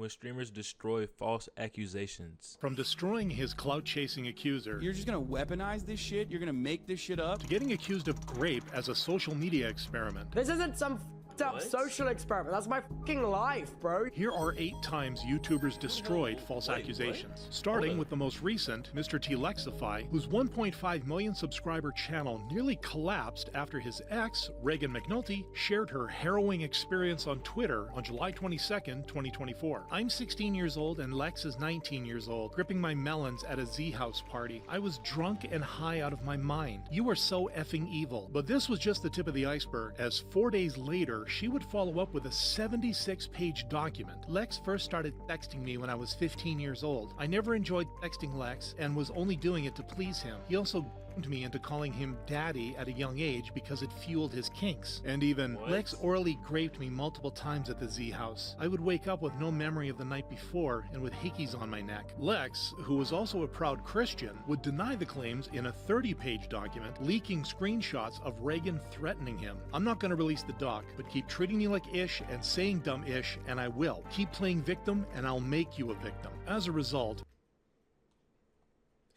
when streamers destroy false accusations. From destroying his clout-chasing accuser, you're just gonna weaponize this shit? You're gonna make this shit up? to getting accused of rape as a social media experiment. This isn't some f***ed-up social experiment. That's my fucking life, bro. Here are 8 times YouTubers destroyed false accusations. Starting with the most recent, Mr. T Lexify, whose 1.5 million subscriber channel nearly collapsed after his ex, Reagan McNulty, shared her harrowing experience on Twitter on July 22nd, 2024. I'm 16 years old and Lex is 19 years old, gripping my melons at a Z House party. I was drunk and high out of my mind. You are so effing evil. But this was just the tip of the iceberg, as 4 days later, she would follow up with a 76-page document. Lex first started texting me when I was 15 years old. I never enjoyed texting Lex and was only doing it to please him. He also groomed me into calling him daddy at a young age because it fueled his kinks. And even Lex orally raped me multiple times at the Z House. I would wake up with no memory of the night before and with hickeys on my neck. Lex, who was also a proud Christian, would deny the claims in a 30-page document, leaking screenshots of Reagan threatening him. I'm not going to release the doc, but keep treating me like ish and saying dumb ish, and I will. Keep playing victim, and I'll make you a victim. As a result,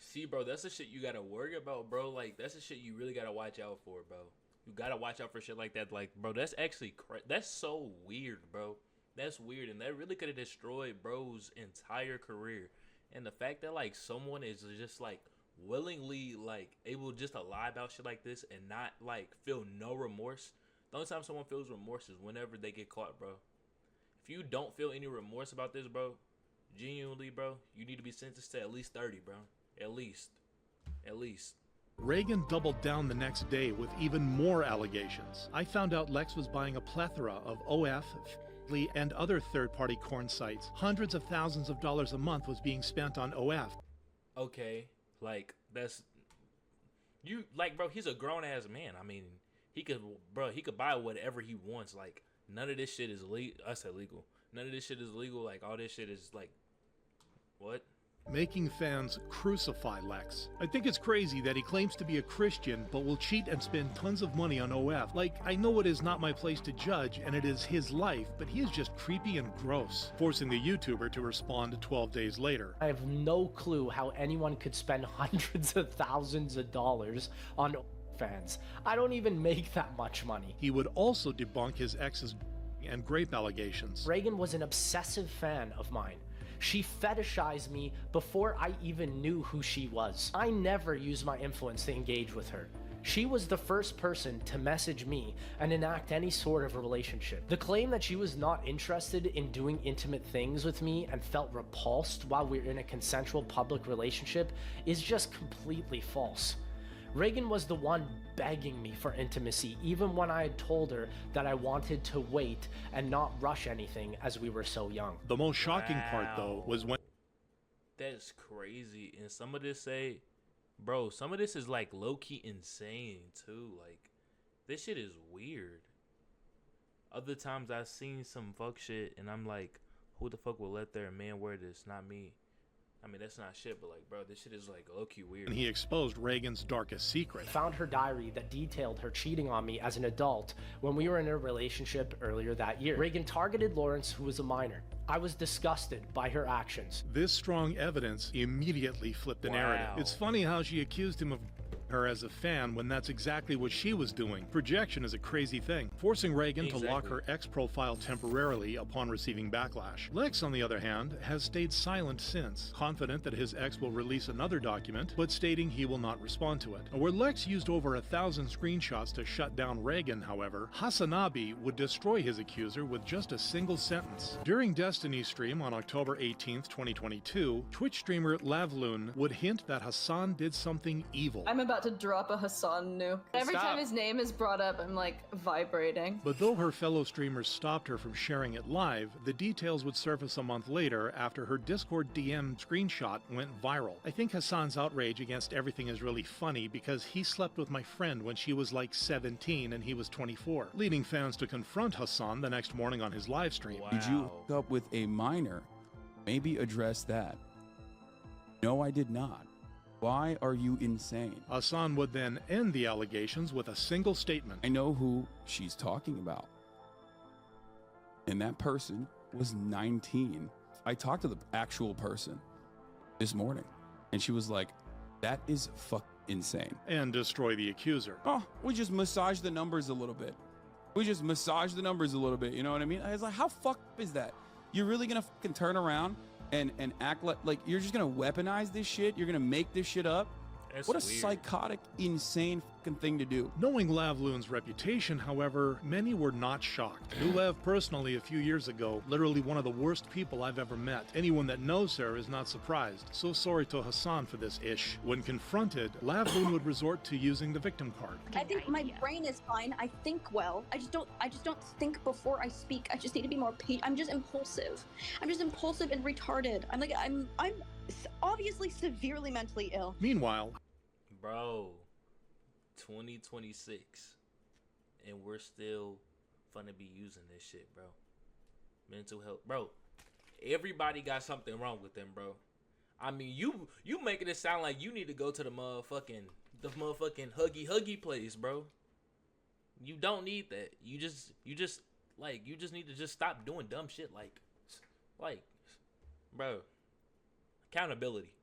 See, bro, that's the shit you gotta worry about, bro. Like, that's the shit you really gotta watch out for, bro. You gotta watch out for shit like that. Like, bro, that's actually that's so weird, bro. That's weird, and that really could have destroyed bro's entire career. And the fact that, like, someone is just, like, willingly, like, able just to lie about shit like this and not, like, feel no remorse. The only time someone feels remorse is whenever they get caught, bro. If you don't feel any remorse about this, bro, genuinely, bro, you need to be sentenced to at least 30, bro. At least. Reagan doubled down the next day with even more allegations. I found out Lex was buying a plethora of OF, and other third-party corn sites. Hundreds of thousands of dollars a month was being spent on OF. Okay, like, that's... You, like, bro, he's a grown-ass man. I mean, he could buy whatever he wants. Like, none of this shit is legal. I said legal. None of this shit is legal. Like, all this shit is, like, what? Making fans crucify Lex. I think it's crazy that he claims to be a Christian but will cheat and spend tons of money on OF. Like, I know it is not my place to judge and it is his life, but he is just creepy and gross, forcing the YouTuber to respond 12 days later. I have no clue how anyone could spend hundreds of thousands of dollars on fans. I don't even make that much money. He would also debunk his ex's and grape allegations. Reagan was an obsessive fan of mine. She fetishized me before I even knew who she was. I never used my influence to engage with her. She was the first person to message me and enact any sort of a relationship. The claim that she was not interested in doing intimate things with me and felt repulsed while we were in a consensual public relationship is just completely false. Reagan was the one begging me for intimacy, even when I had told her that I wanted to wait and not rush anything as we were so young. The most shocking part, though, was when... That's crazy. And some of this bro, some of this is, like, low-key insane, too. Like, this shit is weird. Other times I've seen some fuck shit, and I'm like, who the fuck will let their man wear this? Not me. I mean, that's not shit, but, like, bro, this shit is, like, low-key weird. He exposed Reagan's darkest secret. Found her diary that detailed her cheating on me as an adult when we were in a relationship earlier that year. Reagan targeted Lawrence, who was a minor. I was disgusted by her actions. This strong evidence immediately flipped the narrative. It's funny how she accused him of her as a fan when that's exactly what she was doing. Projection is a crazy thing, forcing Reagan to lock her ex profile temporarily upon receiving backlash. Lex, on the other hand, has stayed silent since, confident that his ex will release another document, but stating he will not respond to it. Where Lex used over 1,000 screenshots to shut down Reagan, however, Hassanabi would destroy his accuser with just a single sentence. During Destiny's stream on October 18th, 2022, Twitch streamer Lavloon would hint that Hassan did something evil. I'm about to drop a Hassan nuke. Every time his name is brought up, I'm like vibrating. But though her fellow streamers stopped her from sharing it live, the details would surface a month later after her Discord DM screenshot went viral. I think Hassan's outrage against everything is really funny because he slept with my friend when she was like 17 and he was 24, leading fans to confront Hassan the next morning on his live stream. Did you hook up with a minor? Maybe address that. No, I did not. Why are you insane? Hassan would then end the allegations with a single statement. I know who she's talking about. And that person was 19. I talked to the actual person this morning, and she was like, that is insane. And destroy the accuser. Oh, we just massage the numbers a little bit. You know what I mean? I was like, how fucked up is that? You're really gonna fucking turn around and act like you're just gonna weaponize this shit? You're gonna make this shit up? That's what a weird. psychotic, insane fucking thing to do. Knowing Lavloon's reputation, however, many were not shocked. Knew Lev personally a few years ago, literally one of the worst people I've ever met. Anyone that knows her is not surprised. So sorry to Hassan for this ish. When confronted, Lavloon would resort to using the victim card. I think my brain is fine. I think well. I just don't think before I speak. I just need to be more patient. I'm just impulsive. I'm just impulsive and retarded. I'm obviously severely mentally ill. Meanwhile, Bro, 2026, and we're still gonna be using this shit, bro. Mental health, bro. Everybody got something wrong with them, bro. I mean, you making it sound like you need to go to the motherfucking huggy place, bro. You don't need that. You just need to just stop doing dumb shit, like, bro. Accountability.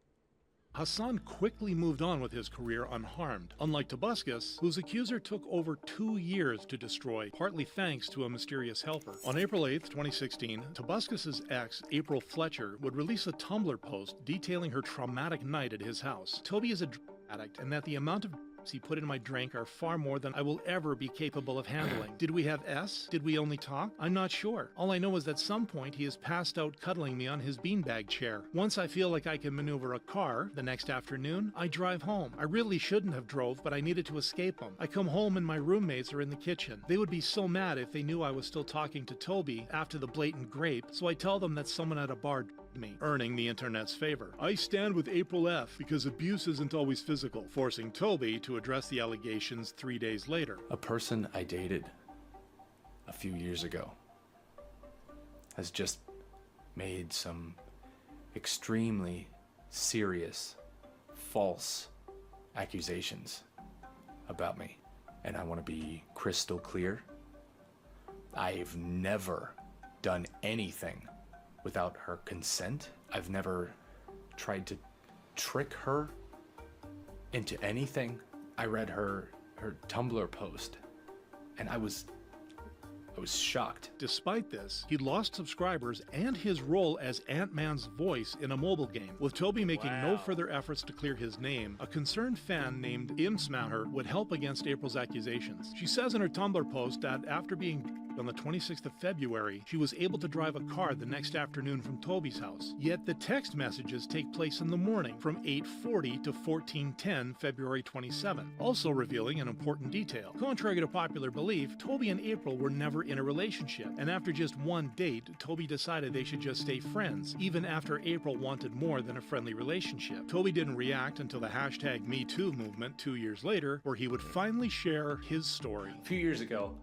Hassan quickly moved on with his career unharmed, unlike Tobuscus, whose accuser took over 2 years to destroy, partly thanks to a mysterious helper. On April 8, 2016, Tobuscus's ex, April Fletcher, would release a Tumblr post detailing her traumatic night at his house. Toby is a drug addict, and that the amount of he put in my drink are far more than I will ever be capable of handling. Did we have S? Did we only talk? I'm not sure. All I know is that at some point he is passed out cuddling me on his beanbag chair. Once I feel like I can maneuver a car, the next afternoon, I drive home. I really shouldn't have drove, but I needed to escape him. I come home and my roommates are in the kitchen. They would be so mad if they knew I was still talking to Toby after the blatant grape, so I tell them that someone at a bar me, earning the internet's favor. I stand with April F because abuse isn't always physical, forcing Toby to address the allegations 3 days later. A person I dated a few years ago has just made some extremely serious false accusations about me. And I want to be crystal clear. I've never done anything without her consent. I've never tried to trick her into anything. I read her Tumblr post and I was shocked. Despite this, he lost subscribers and his role as Ant-Man's voice in a mobile game. With Toby making no further efforts to clear his name, a concerned fan named Imsmaher would help against April's accusations. She says in her Tumblr post that after being on the 26th of February, she was able to drive a car the next afternoon from Toby's house. Yet the text messages take place in the morning from 8:40 to 14:10 February 27, also revealing an important detail. Contrary to popular belief, Toby and April were never in a relationship, and after just one date, Toby decided they should just stay friends, even after April wanted more than a friendly relationship. Toby didn't react until the hashtag #MeToo movement 2 years later, where he would finally share his story. A few years ago,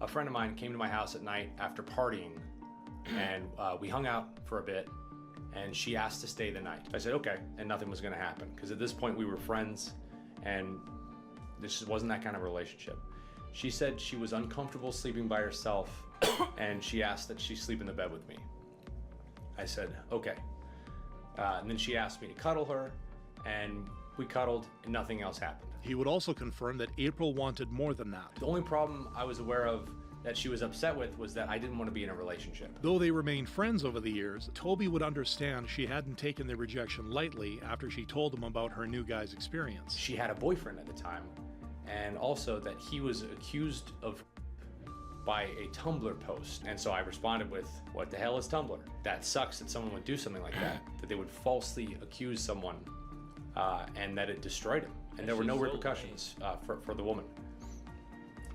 a friend of mine came to my house at night after partying, and we hung out for a bit, and she asked to stay the night. I said, okay, and nothing was gonna happen, because at this point we were friends, and this wasn't that kind of relationship. She said she was uncomfortable sleeping by herself, and she asked that she sleep in the bed with me. I said, okay. And then she asked me to cuddle her, and we cuddled, and nothing else happened. He would also confirm that April wanted more than that. The only problem I was aware of that she was upset with was that I didn't want to be in a relationship. Though they remained friends over the years, Toby would understand she hadn't taken the rejection lightly after she told him about her new guy's experience. She had a boyfriend at the time, and also that he was accused of by a Tumblr post. And so I responded with, what the hell is Tumblr? That sucks that someone would do something like that, that they would falsely accuse someone and that it destroyed him. And there were no repercussions for the woman.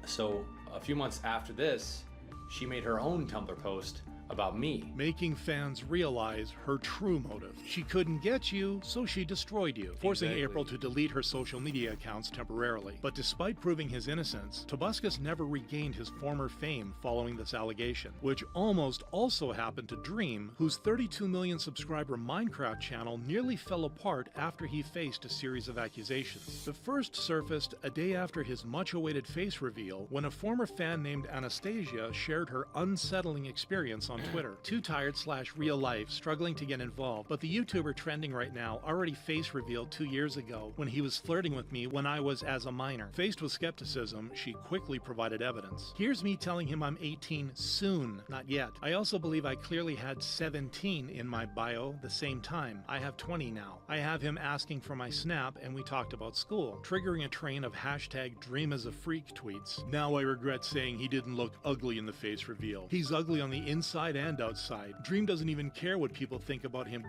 So a few months after this, she made her own Tumblr post about me, making fans realize her true motive. She couldn't get you, so she destroyed you, forcing April to delete her social media accounts temporarily. But despite proving his innocence, Tobuscus never regained his former fame following this allegation, which almost also happened to Dream, whose 32 million subscriber Minecraft channel nearly fell apart after he faced a series of accusations. The first surfaced a day after his much-awaited face reveal, when a former fan named Anastasia shared her unsettling experience on on Twitter. Too tired/real life, struggling to get involved, but the YouTuber trending right now already face revealed 2 years ago when he was flirting with me when I was as a minor. Faced with skepticism, she quickly provided evidence. Here's me telling him I'm 18 soon, not yet. I also believe I clearly had 17 in my bio the same time. I have 20 now. I have him asking for my snap and we talked about school, triggering a train of #DreamAsAFreak tweets. Now I regret saying he didn't look ugly in the face reveal. He's ugly on the inside and outside. Dream doesn't even care what people think about him.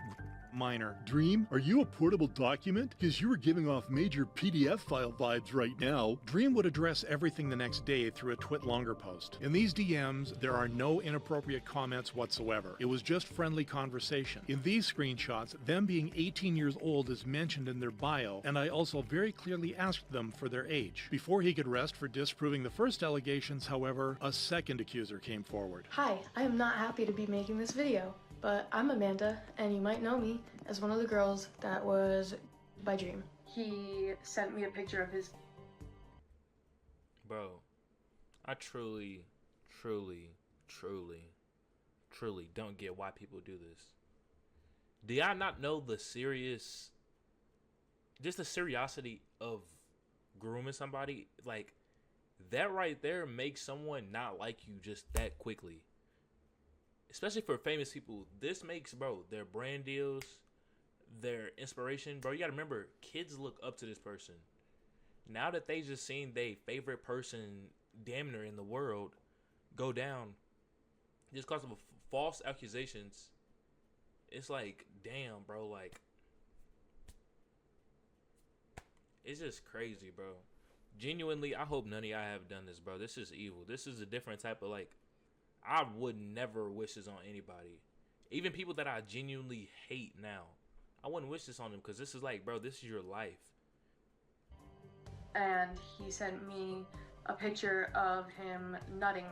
Minor. Dream, are you a portable document? Because you were giving off major PDF file vibes right now. Dream would address everything the next day through a Twit Longer post. In these DMs, there are no inappropriate comments whatsoever. It was just friendly conversation. In these screenshots, them being 18 years old is mentioned in their bio, and I also very clearly asked them for their age. Before he could rest for disproving the first allegations, however, a second accuser came forward. Hi, I am not happy to be making this video, but I'm Amanda, and you might know me as one of the girls that was by Dream. He sent me a picture of his... Bro, I truly don't get why people do this. Do y'all not know the seriosity of grooming somebody? Like, that right there makes someone not like you just that quickly. Especially for famous people, this makes, bro, their brand deals, their inspiration. Bro, you gotta remember, kids look up to this person. Now that they just seen their favorite person damn near in the world go down just because of false accusations, it's like, damn, bro, like, it's just crazy, bro. Genuinely, I hope none of y'all have done this, bro. This is evil. This is a different type of, like, I would never wish this on anybody. Even people that I genuinely hate now. I wouldn't wish this on them because this is like, bro, this is your life. And he sent me a picture of him nutting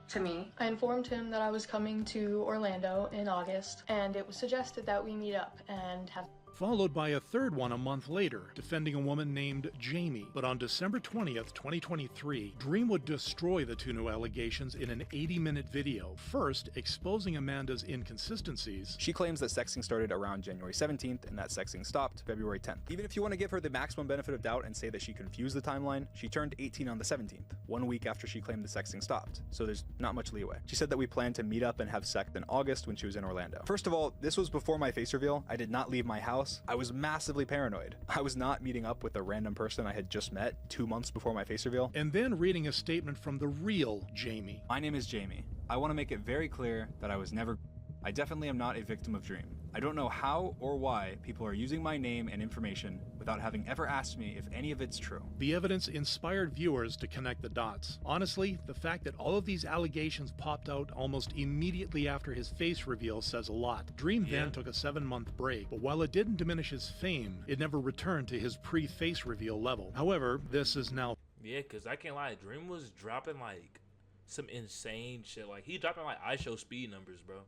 to me. I informed him that I was coming to Orlando in August, and it was suggested that we meet up and have... Followed by a third one a month later, defending a woman named Jamie. But on December 20th, 2023, Dream would destroy the two new allegations in an 80-minute video, first exposing Amanda's inconsistencies. She claims that sexting started around January 17th and that sexting stopped February 10th. Even if you want to give her the maximum benefit of doubt and say that she confused the timeline, she turned 18 on the 17th, 1 week after she claimed the sexting stopped, so there's not much leeway. She said that we planned to meet up and have sex in August when she was in Orlando. First of all, this was before my face reveal. I did not leave my house. I was massively paranoid. I was not meeting up with a random person I had just met 2 months before my face reveal. And then reading a statement from the real Jamie. My name is Jamie. I want to make it very clear that I definitely am not a victim of Dream. I don't know how or why people are using my name and information without having ever asked me if any of it's true. The evidence inspired viewers to connect the dots. Honestly, the fact that all of these allegations popped out almost immediately after his face reveal says a lot. Dream then took a 7-month break, but while it didn't diminish his fame, it never returned to his pre-face reveal level. However, this is now... Yeah, because I can't lie, Dream was dropping, like, some insane shit. Like, he dropping, like, I show speed numbers, bro.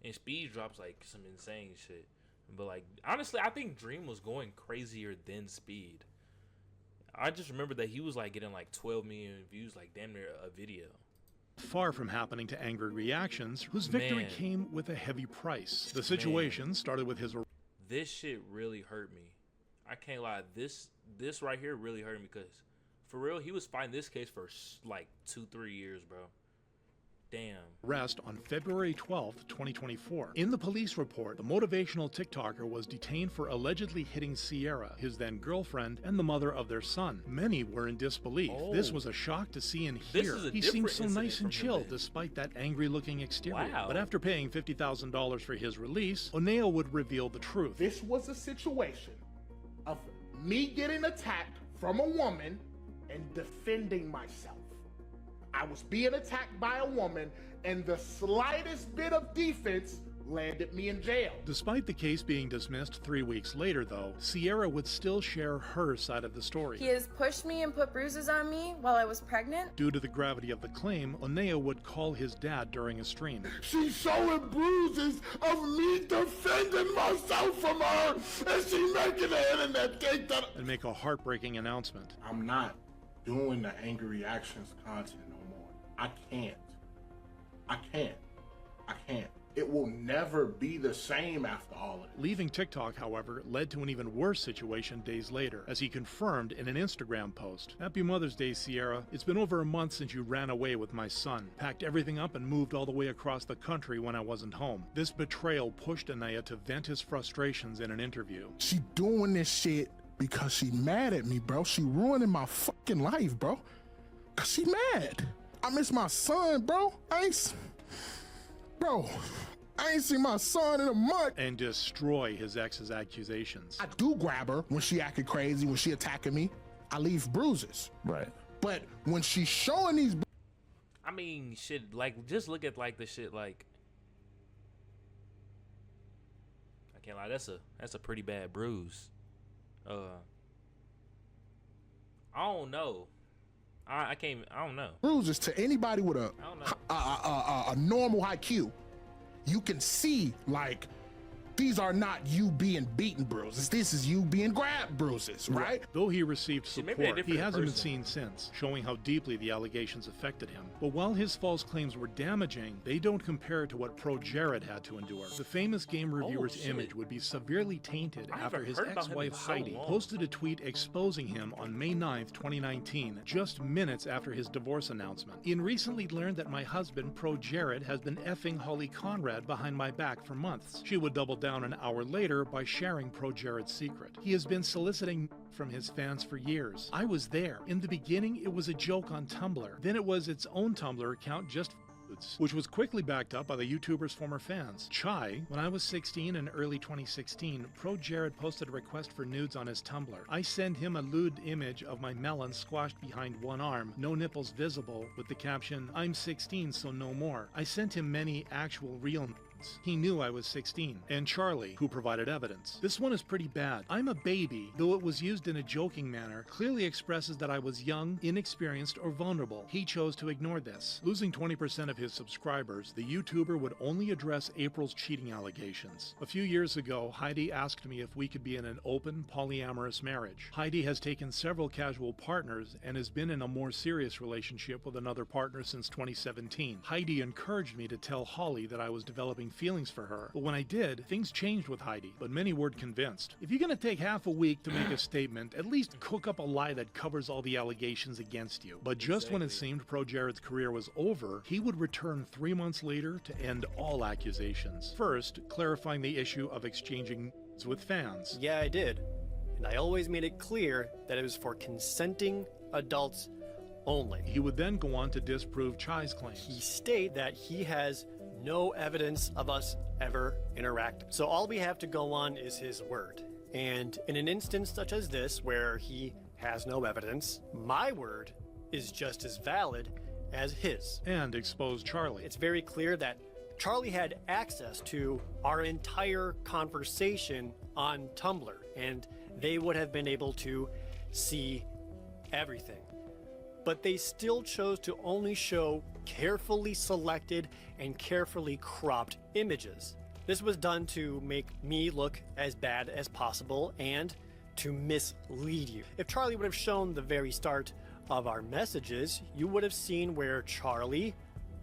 And Speed drops, like, some insane shit. But, like, honestly, I think Dream was going crazier than Speed. I just remember that he was, like, getting, like, 12 million views, like, damn near a video. Far from happening to angry reactions, whose victory came with a heavy price. The situation started with his... This shit really hurt me. I can't lie. This right here really hurt me because, for real, he was fighting this case for, like, 2-3 years, bro. Damn. Arrest on February 12th, 2024. In the police report, the motivational TikToker was detained for allegedly hitting Sierra, his then girlfriend, and the mother of their son. Many were in disbelief. This was a shock to see and hear. He seemed so nice and chill despite that angry-looking exterior. Wow. But after paying $50,000 for his release, Oneo would reveal the truth. This was a situation of me getting attacked from a woman and defending myself. I was being attacked by a woman, and the slightest bit of defense landed me in jail. Despite the case being dismissed 3 weeks later, though, Sierra would still share her side of the story. He has pushed me and put bruises on me while I was pregnant. Due to the gravity of the claim, Oneo would call his dad during a stream. She's showing bruises of me defending myself from her, and she making the internet think that... And make a heartbreaking announcement. I'm not doing the angry reactions content no more. I can't. I can't. It will never be the same after all of it. Leaving TikTok, however, led to an even worse situation days later, as he confirmed in an Instagram post. Happy Mother's Day, Sierra. It's been over a month since you ran away with my son. Packed everything up and moved all the way across the country when I wasn't home. This betrayal pushed Anaya to vent his frustrations in an interview. She doing this shit because she mad at me, bro. She ruining my fucking life, bro. Cause she mad. I miss my son, bro. Bro, I ain't seen my son in a month. And destroy his ex's accusations. I do grab her when she acting crazy, when she attacking me. I leave bruises. Right. But when she's showing these... I mean, shit, like, just look at, like, the shit, like... I can't lie, that's a pretty bad bruise. I don't know. I don't know. Bruises to anybody with a normal IQ, you can see, like, these are not you being beaten bruises. This is you being grabbed bruises, right? Though he received support, he hasn't been person. seen since, showing how deeply the allegations affected him. But while his false claims were damaging, they don't compare to what Pro Jared had to endure. The famous game reviewer's image would be severely tainted after his ex-wife Heidi posted a tweet exposing him on May 9th, 2019, just minutes after his divorce announcement. Ian recently learned that my husband, Pro Jared, has been effing Holly Conrad behind my back for months. She would double down an hour later by sharing Pro Jared's secret. He has been soliciting from his fans for years. I was there. In the beginning, it was a joke on Tumblr. Then it was its own Tumblr account, just which was quickly backed up by the YouTuber's former fans. Chai, when I was 16 in early 2016, Pro Jared posted a request for nudes on his Tumblr. I send him a lewd image of my melon squashed behind one arm, no nipples visible, with the caption, "I'm 16, so no more." I sent him many actual real nudes. He knew I was 16. And Charlie, who provided evidence. This one is pretty bad. "I'm a baby," though it was used in a joking manner, clearly expresses that I was young, inexperienced, or vulnerable. He chose to ignore this. Losing 20% of his subscribers, the YouTuber would only address April's cheating allegations. A few years ago, Heidi asked me if we could be in an open, polyamorous marriage. Heidi has taken several casual partners and has been in a more serious relationship with another partner since 2017. Heidi encouraged me to tell Holly that I was developing feelings for her, but when I did, things changed with Heidi, but many weren't convinced. If you're gonna take half a week to make a statement, at least cook up a lie that covers all the allegations against you. But just when it seemed Pro Jared's career was over, he would return 3 months later to end all accusations. First, clarifying the issue of exchanging nudes with fans. Yeah, I did. And I always made it clear that it was for consenting adults only. He would then go on to disprove Chai's claims. He stated that he has no evidence of us ever interacting. So all we have to go on is his word. And in an instance such as this, where he has no evidence, my word is just as valid as his. And expose Charlie. It's very clear that Charlie had access to our entire conversation on Tumblr, and they would have been able to see everything. But they still chose to only show carefully selected and carefully cropped images. This was done to make me look as bad as possible and to mislead you. If Charlie would have shown the very start of our messages, you would have seen where Charlie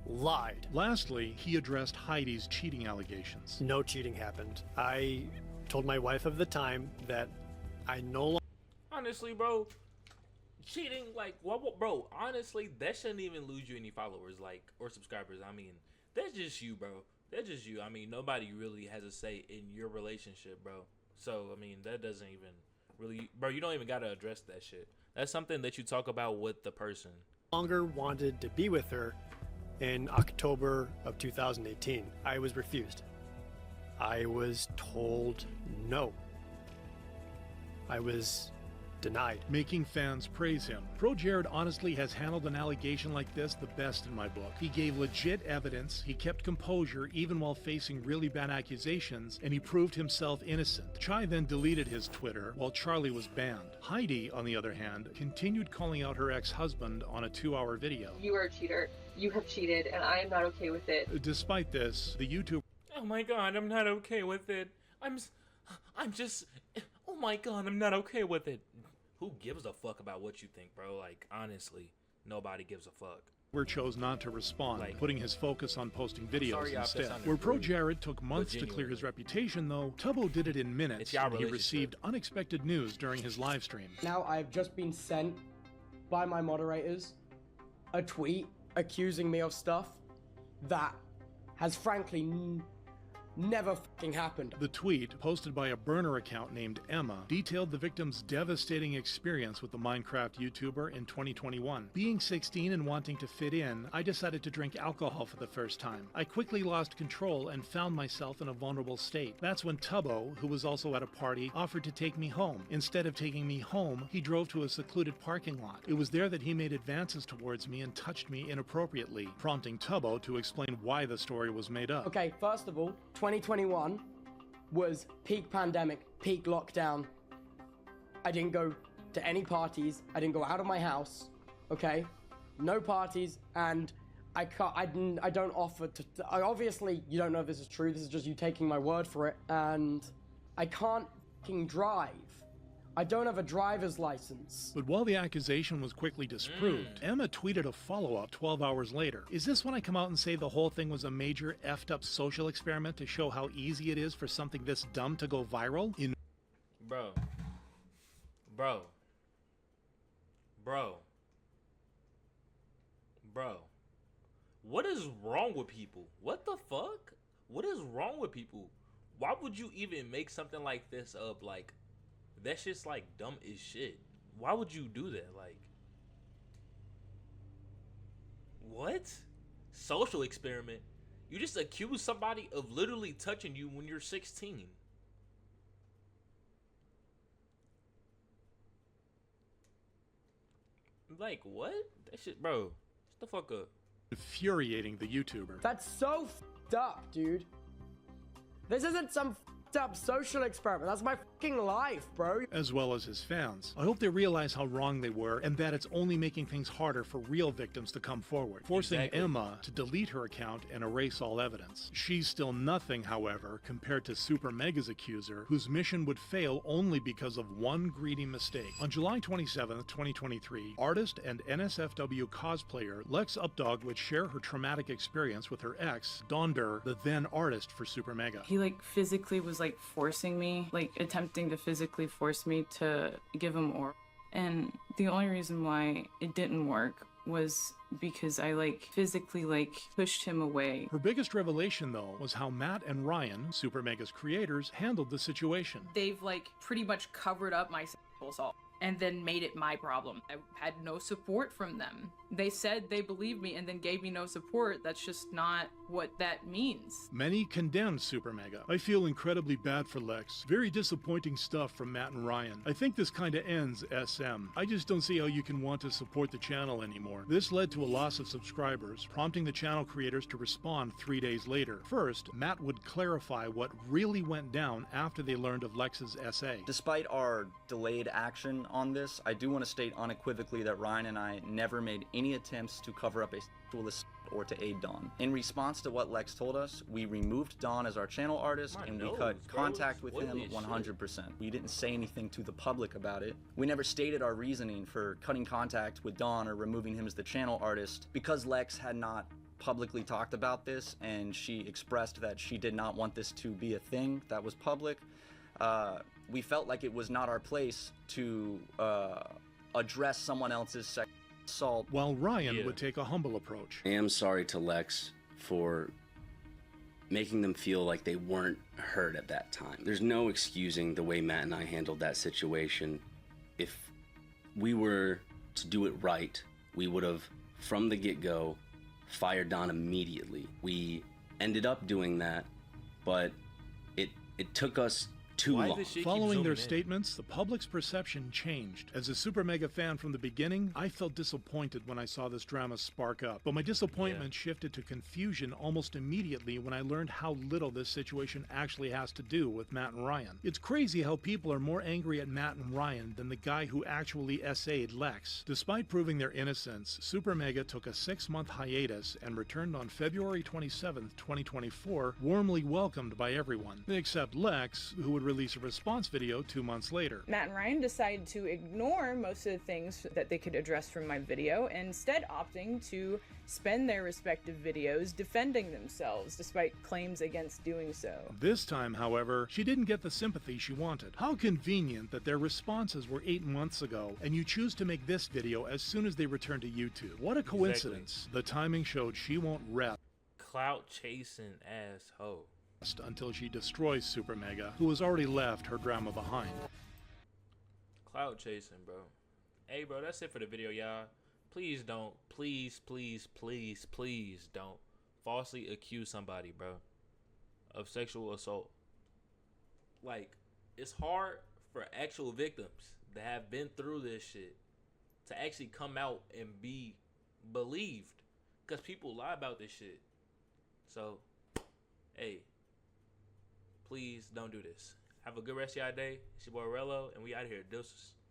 lied. Lastly, he addressed Heidi's cheating allegations. No cheating happened. I told my wife of the time that I no longer... Honestly, bro, cheating, like, what, bro, honestly, that shouldn't even lose you any followers, like, or subscribers. I mean, that's just you, bro. That's just you. I mean, nobody really has a say in your relationship, bro. So, I mean, that doesn't even really, bro, you don't even got to address that shit. That's something that you talk about with the person. Longer wanted to be with her in October of 2018. I was refused. I was told no. I was denied. Making fans praise him. Pro Jared honestly has handled an allegation like this the best in my book. He gave legit evidence, he kept composure even while facing really bad accusations, and he proved himself innocent. Chai then deleted his Twitter while Charlie was banned. Heidi, on the other hand, continued calling out her ex-husband on a 2-hour video. "You are a cheater. You have cheated, and I am not okay with it." Despite this, the YouTuber... Oh my god, I'm not okay with it. I'm just... Oh my god, I'm not okay with it. Who gives a fuck about what you think, bro? Like, honestly, nobody gives a fuck. chose not to respond, putting his focus on posting videos sorry, instead. Where Pro Jared took months to clear his reputation, though, Tubbo did it in minutes, and he received unexpected news during his live stream. Now I've just been sent by my moderators a tweet accusing me of stuff that has frankly never fucking happened. The tweet, posted by a burner account named Emma, detailed the victim's devastating experience with the Minecraft YouTuber in 2021. Being 16 and wanting to fit in, I decided to drink alcohol for the first time. I quickly lost control and found myself in a vulnerable state. That's when Tubbo, who was also at a party, offered to take me home. Instead of taking me home, he drove to a secluded parking lot. It was there that he made advances towards me and touched me inappropriately, prompting Tubbo to explain why the story was made up. Okay, first of all, 2021 was peak pandemic, peak lockdown. I didn't go to any parties. I didn't go out of my house. Okay, no parties, and I don't offer to. Obviously, you don't know if this is true. This is just you taking my word for it. And I can't fucking drive. I don't have a driver's license. But while the accusation was quickly disproved, Emma tweeted a follow-up 12 hours later. Is this when I come out and say the whole thing was a major effed up social experiment to show how easy it is for something this dumb to go viral? Bro. What is wrong with people? What the fuck? What is wrong with people? Why would you even make something like this up? Like, that's just like dumb as shit. Why would you do that? Like, what? Social experiment? You just accuse somebody of literally touching you when you're 16. Like, what? That shit, bro. Shut the fuck up. Infuriating the YouTuber. That's so f***ed up, dude. This isn't some f***ed up social experiment. That's my fucking life, bro. As well as his fans. I hope they realize how wrong they were and that it's only making things harder for real victims to come forward, forcing Emma to delete her account and erase all evidence. She's still nothing, however, compared to Super Mega's accuser, whose mission would fail only because of one greedy mistake. On July 27th, 2023, artist and NSFW cosplayer Lex Updog would share her traumatic experience with her ex, Donder, the then artist for Super Mega. He physically was forcing me, attempting to physically force me to give him oral. And the only reason why it didn't work was because I physically pushed him away. Her biggest revelation though was how Matt and Ryan, Super Mega's creators, handled the situation. They've pretty much covered up my sexual assault and then made it my problem. I had no support from them. They said they believed me and then gave me no support. That's just not what that means. Many condemned Super Mega. I feel incredibly bad for Lex. Very disappointing stuff from Matt and Ryan. I think this kinda ends SM. I just don't see how you can want to support the channel anymore. This led to a loss of subscribers, prompting the channel creators to respond 3 days later. First, Matt would clarify what really went down after they learned of Lex's essay. Despite our delayed action on this, I do want to state unequivocally that Ryan and I never made any attempts to cover up a sexual assault or to aid Dawn. In response to what Lex told us, we removed Dawn as our channel artist and we cut contact with him 100%. We didn't say anything to the public about it. We never stated our reasoning for cutting contact with Dawn or removing him as the channel artist because Lex had not publicly talked about this and she expressed that she did not want this to be a thing that was public. We felt like it was not our place to address someone else's sexual assault. While Ryan would take a humble approach. I am sorry to Lex for making them feel like they weren't heard at that time. There's no excusing the way Matt and I handled that situation. If we were to do it right, we would have, from the get-go, fired Don immediately. We ended up doing that, but it took us too long. Following their statements, the public's perception changed. As a Super Mega fan from the beginning, I felt disappointed when I saw this drama spark up. But my disappointment shifted to confusion almost immediately when I learned how little this situation actually has to do with Matt and Ryan. It's crazy how people are more angry at Matt and Ryan than the guy who actually essayed Lex. Despite proving their innocence, Super Mega took a 6-month hiatus and returned on February 27th, 2024, warmly welcomed by everyone, except Lex, who would release a response video 2 months later. Matt and Ryan decided to ignore most of the things that they could address from my video, instead opting to spend their respective videos defending themselves, despite claims against doing so. This time, however, she didn't get the sympathy she wanted. How convenient that their responses were 8 months ago, and you choose to make this video as soon as they return to YouTube. What a coincidence. Exactly. The timing showed she won't rest. Clout chasing asshole. Until she destroys Super Mega, who has already left her drama behind. Clout chasing, bro. Hey, bro, that's it for the video, y'all. Please don't, please don't falsely accuse somebody, bro, of sexual assault. Like, it's hard for actual victims that have been through this shit to actually come out and be believed, because people lie about this shit. So, hey, please don't do this. Have a good rest of y'all day. It's your boy Rello, and we out of here. Deuces.